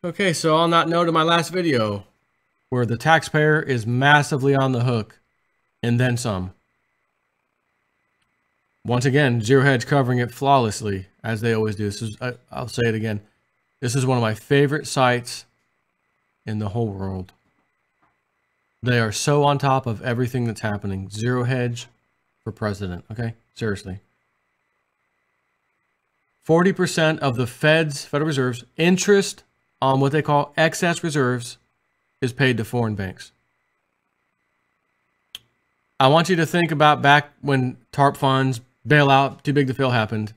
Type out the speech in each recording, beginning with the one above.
Okay, so on that note of my last video, where the taxpayer is massively on the hook, and then some. Once again, Zero Hedge covering it flawlessly, as they always do. This is, I'll say it again. This is one of my favorite sites in the whole world. They are so on top of everything that's happening. Zero Hedge for president, okay? Seriously. 40% of the Federal Reserve's interest on what they call excess reserves is paid to foreign banks. I want you to think about back when TARP funds, bailout, too big to fail happened,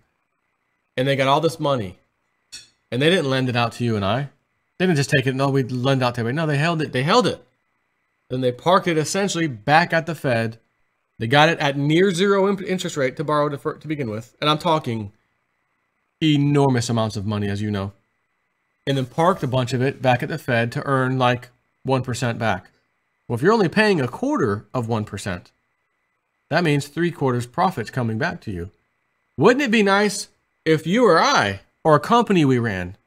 and they got all this money, and they didn't lend it out to you and I. They didn't just take it, no, we'd lend it out to everybody. No, they held it. They held it. Then they parked it essentially back at the Fed. They got it at near zero interest rate to borrow to begin with. And I'm talking enormous amounts of money, as you know. And then parked a bunch of it back at the Fed to earn like 1% back. Well, if you're only paying a quarter of 1%, that means 3/4 profits coming back to you. Wouldn't it be nice if you or I, or a company we ran,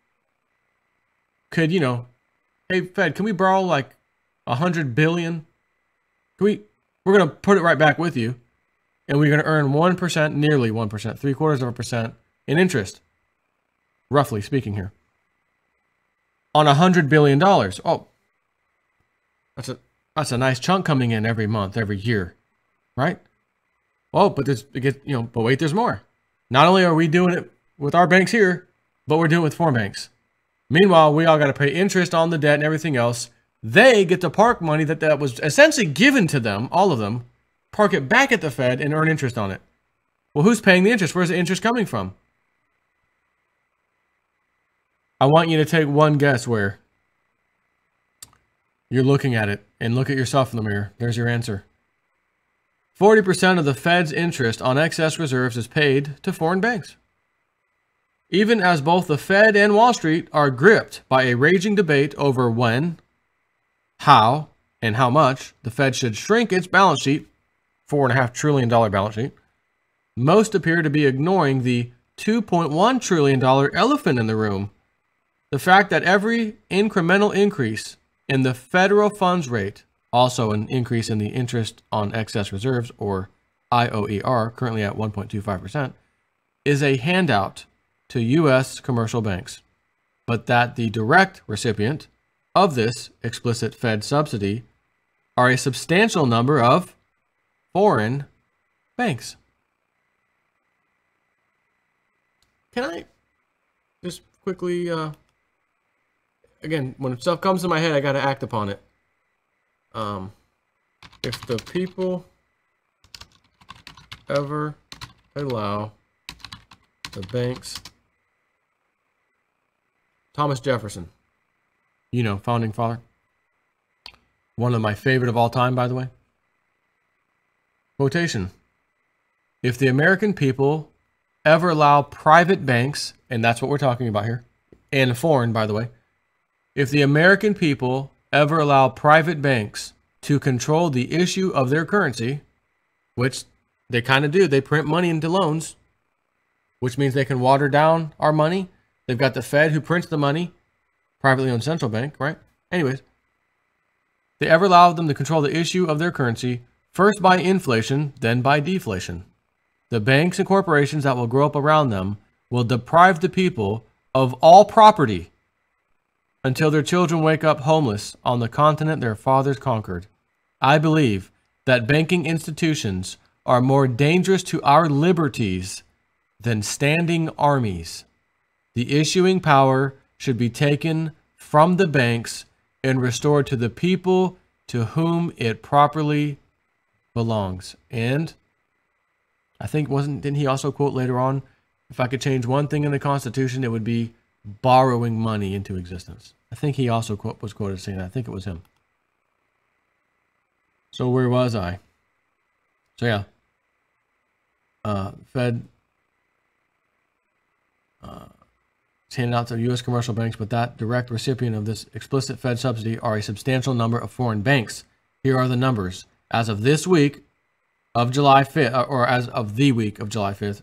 could, you know, hey, Fed, can we borrow like 100 billion? We're going to put it right back with you, and we're going to earn 1%, nearly 1%, 0.75% in interest, roughly speaking here, on $100 billion. Oh, that's a nice chunk coming in every month, every year, right? Oh, but but wait, there's more. Not only are we doing it with our banks here, but we're doing it with foreign banks. Meanwhile, we all got to pay interest on the debt and everything else. They get to park money that was essentially given to them, all of them, park it back at the Fed and earn interest on it. Well, who's paying the interest? Where's the interest coming from? I want you to take one guess where. You're looking at it, and look at yourself in the mirror. There's your answer. 40% of the Fed's interest on excess reserves is paid to foreign banks. Even as both the Fed and Wall Street are gripped by a raging debate over when, how, and how much the Fed should shrink its balance sheet, $4.5 trillion balance sheet, most appear to be ignoring the $2.1 trillion elephant in the room. The fact that every incremental increase in the federal funds rate, also an increase in the interest on excess reserves, or IOER, currently at 1.25%, is a handout to U.S. commercial banks, but that the direct recipient of this explicit Fed subsidy are a substantial number of foreign banks. Can I just quickly, again, when stuff comes to my head, I got to act upon it. If the people ever allow the banks, Thomas Jefferson, you know, founding father, one of my favorite of all time, by the way. Quotation: if the American people ever allow private banks, and that's what we're talking about here, and foreign, by the way, if the American people ever allow private banks to control the issue of their currency, which they kind of do, they print money into loans, which means they can water down our money. They've got the Fed who prints the money, privately owned central bank, right? Anyways, they ever allow them to control the issue of their currency, first by inflation, then by deflation. The banks and corporations that will grow up around them will deprive the people of all property until their children wake up homeless on the continent their fathers conquered. I believe that banking institutions are more dangerous to our liberties than standing armies. The issuing power should be taken from the banks and restored to the people to whom it properly belongs. And I think didn't he also quote later on, if I could change one thing in the Constitution, it would be borrowing money into existence. I think he also was quoted saying that. I think it was him. So where was I? So yeah, Fed it's handed out to U.S. commercial banks, but that direct recipient of this explicit Fed subsidy are a substantial number of foreign banks. Here are the numbers. As of this week of July 5th, or as of the week of July 5th,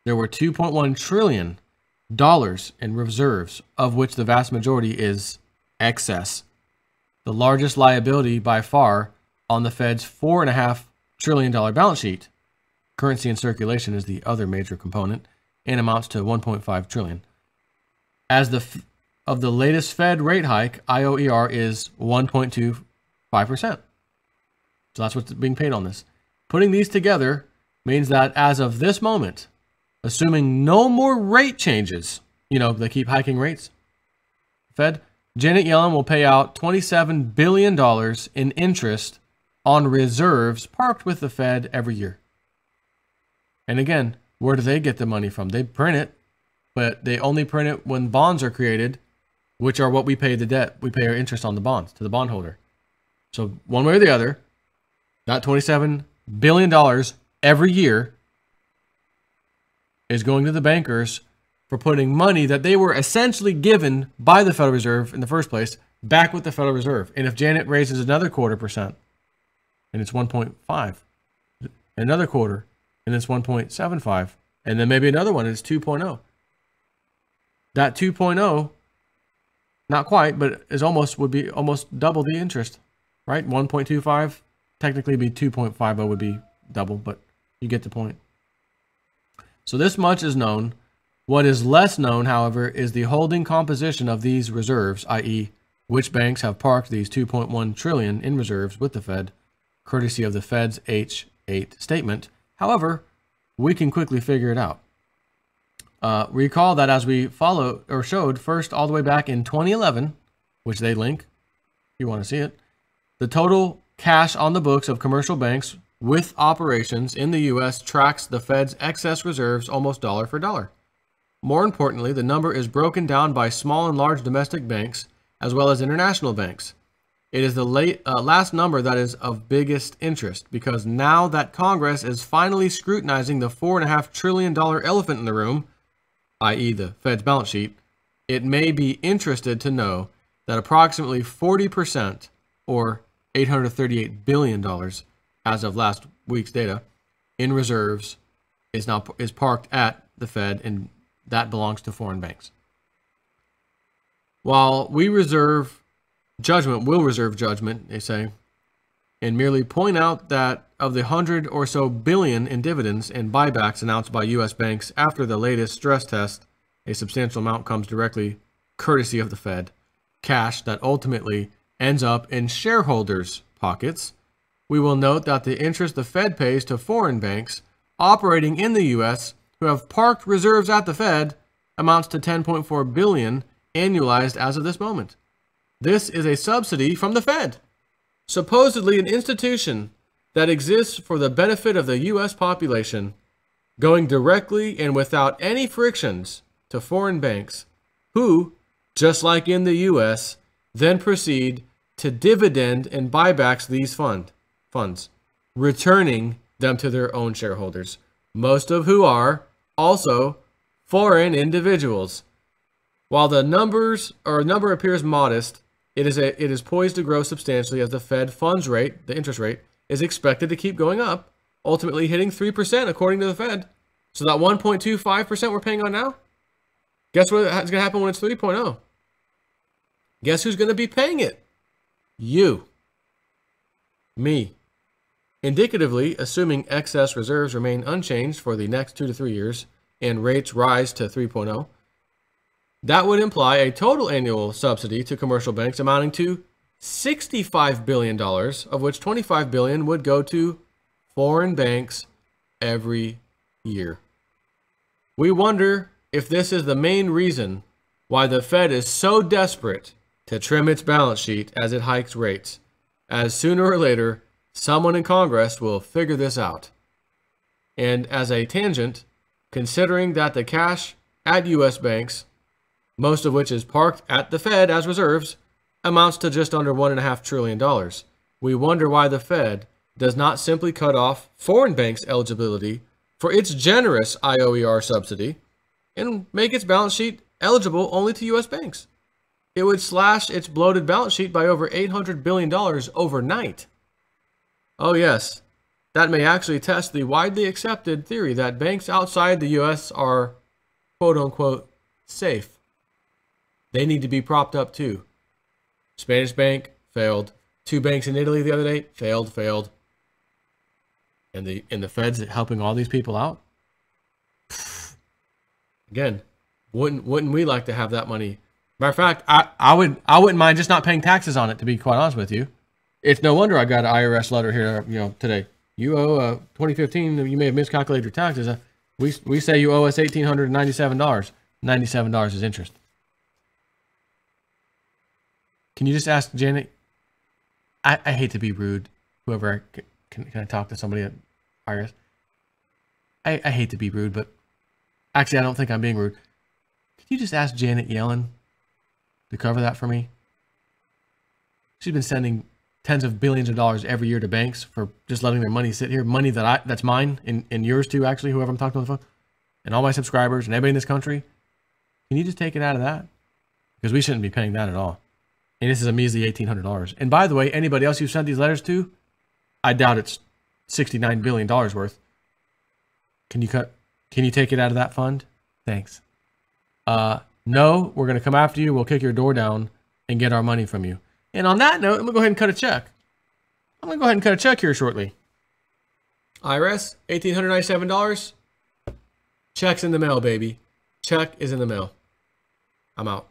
there were 2.1 trillion dollars in reserves, of which the vast majority is excess. The largest liability by far on the Fed's $4.5 trillion balance sheet. Currency in circulation is the other major component and amounts to $1.5 trillion. As of the latest Fed rate hike, IOER is 1.25%. So that's what's being paid on this. Putting these together means that as of this moment, assuming no more rate changes, they keep hiking rates, Fed, Janet Yellen will pay out $27 billion in interest on reserves parked with the Fed every year. And again, where do they get the money from? They print it, but they only print it when bonds are created, which are what we pay the debt. We pay our interest on the bonds to the bondholder. So one way or the other, that $27 billion every year is going to the bankers for putting money that they were essentially given by the Federal Reserve in the first place back with the Federal Reserve. And if Janet raises another 0.25%, and it's 1.5, another quarter, and it's 1.75, and then maybe another one, and it's 2.0. That 2.0, not quite, but would be almost double the interest, right? 1.25, technically be 2.50 would be double, but you get the point. So this much is known. What is less known, however, is the holding composition of these reserves, i.e., which banks have parked these $2.1 trillion in reserves with the Fed, courtesy of the Fed's H8 statement. However, we can quickly figure it out. Recall that as we showed first all the way back in 2011, which they link if you want to see it, the total cash on the books of commercial banks with operations in the U.S. tracks the Fed's excess reserves almost dollar for dollar. More importantly, the number is broken down by small and large domestic banks as well as international banks. It is the last number that is of biggest interest because now that Congress is finally scrutinizing the $4.5 trillion elephant in the room, i.e. the Fed's balance sheet, it may be interested to know that approximately 40%, or $838 billion as of last week's data, in reserves is parked at the Fed, and that belongs to foreign banks. While we'll reserve judgment, they say, and merely point out that of the 100 or so billion in dividends and buybacks announced by U.S. banks after the latest stress test, a substantial amount comes directly courtesy of the Fed, cash that ultimately ends up in shareholders' pockets. We will note that the interest the Fed pays to foreign banks operating in the U.S. who have parked reserves at the Fed amounts to $10.4 billion annualized as of this moment. This is a subsidy from the Fed, supposedly an institution that exists for the benefit of the U.S. population, going directly and without any frictions to foreign banks who, just like in the U.S., then proceed to dividend and buybacks these funds, returning them to their own shareholders, most of who are also foreign individuals. While the number appears modest, it is poised to grow substantially as the Fed funds rate, the interest rate, is expected to keep going up, ultimately hitting 3% according to the Fed. So that 1.25% we're paying on now, guess what's going to happen when it's 3.0? Guess who's going to be paying it? You. Me. Indicatively, assuming excess reserves remain unchanged for the next 2 to 3 years and rates rise to 3.0, that would imply a total annual subsidy to commercial banks amounting to $65 billion, of which $25 billion would go to foreign banks every year. We wonder if this is the main reason why the Fed is so desperate to trim its balance sheet as it hikes rates, as sooner or later, someone in Congress will figure this out. And as a tangent, considering that the cash at U.S. banks, most of which is parked at the Fed as reserves, amounts to just under $1.5 trillion. We wonder why the Fed does not simply cut off foreign banks' eligibility for its generous IOER subsidy and make its balance sheet eligible only to U.S. banks. It would slash its bloated balance sheet by over $800 billion overnight. Oh yes, that may actually test the widely accepted theory that banks outside the U.S. are, quote-unquote, safe. They need to be propped up too. Spanish bank failed. 2 banks in Italy the other day failed. And the Fed's helping all these people out. Again, wouldn't we like to have that money? Matter of fact, I wouldn't mind just not paying taxes on it, to be quite honest with you. It's no wonder I got an IRS letter here, today. You owe 2015. You may have miscalculated your taxes. We say you owe us $1,897. $97 is interest. Can you just ask Janet? I hate to be rude. Whoever can I talk to somebody at IRS? I hate to be rude, but actually I don't think I'm being rude. Can you just ask Janet Yellen to cover that for me? She's been sending tens of billions of dollars every year to banks for just letting their money sit here. Money that's mine and yours too, actually, whoever I'm talking to on the phone. And all my subscribers and everybody in this country. Can you just take it out of that? Because we shouldn't be paying that at all. And this is a measly $1,800. And by the way, anybody else you sent these letters to, I doubt it's $69 billion worth. Can you take it out of that fund? Thanks. No, we're going to come after you. We'll kick your door down and get our money from you. And on that note, I'm going to go ahead and cut a check. I'm going to go ahead and cut a check here shortly. IRS, $1,897. Check's in the mail, baby. Check is in the mail. I'm out.